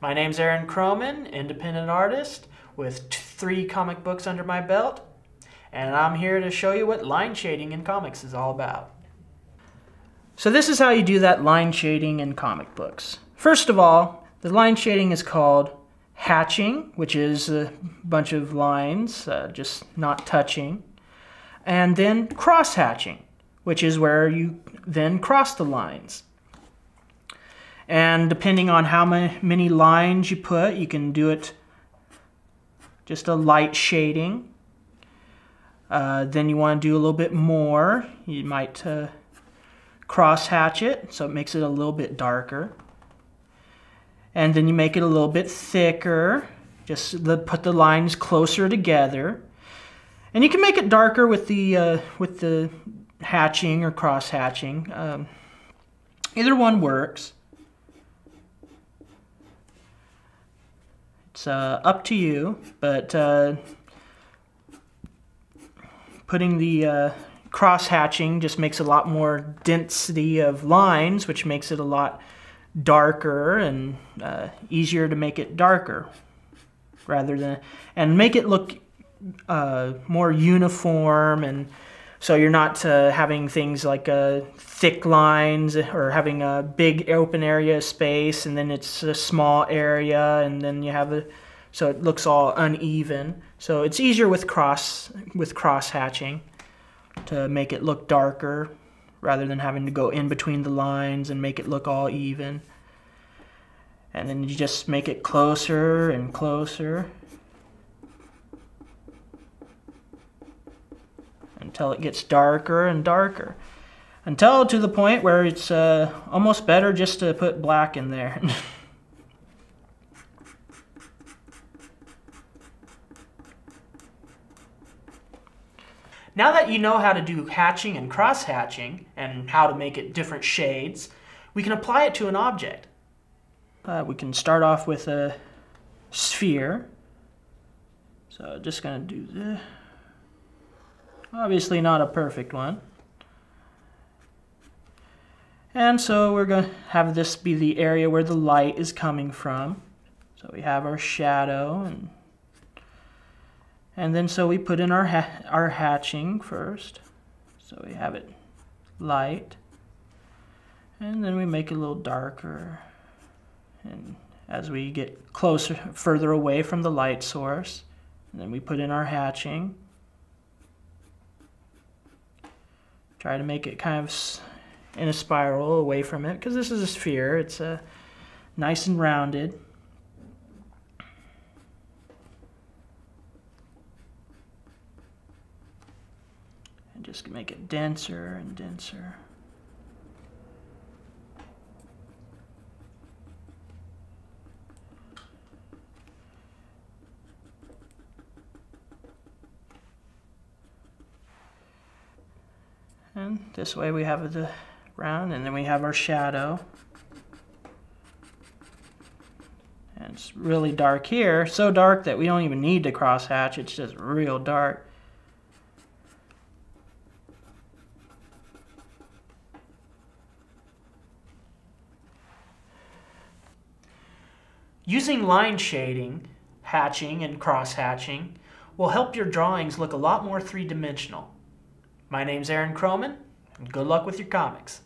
My name's Aaron Kromann, independent artist with 3 comic books under my belt, and I'm here to show you what line shading in comics is all about. So this is how you do that line shading in comic books. First of all, the line shading is called hatching, which is a bunch of lines just not touching, and then cross hatching, which is where you then cross the lines. And depending on how many lines you put, you can do it just a light shading. Then you want to do a little bit more. You might cross hatch it, so it makes it a little bit darker. And then you make it a little bit thicker. Just put the lines closer together. And you can make it darker with the hatching or cross hatching. Either one works. It's up to you, but putting the cross hatching just makes a lot more density of lines, which makes it a lot darker and easier to make it darker, and make it look more uniform, and so you're not having things like thick lines or having a big open area of space and then it's a small area and then you have so it looks all uneven. So it's easier with cross hatching to make it look darker rather than having to go in between the lines and make it look all even. And then you just make it closer and closer until it gets darker and darker, until to the point where it's almost better just to put black in there. Now that you know how to do hatching and cross hatching and how to make it different shades, we can apply it to an object. We can start off with a sphere. So just gonna do this. Obviously not a perfect one. And so we're going to have this be the area where the light is coming from. So we have our shadow, and then so we put in our hatching first. So we have it light, and then we make it a little darker. And as we get closer, further away from the light source, and then we put in our hatching. Try to make it kind of in a spiral away from it, because this is a sphere. It's nice and rounded. And just make it denser and denser. And this way we have the round, and then we have our shadow. And it's really dark here, so dark that we don't even need to cross hatch, it's just real dark. Using line shading, hatching, and cross hatching will help your drawings look a lot more three-dimensional. My name's Aaron Kromann, and good luck with your comics.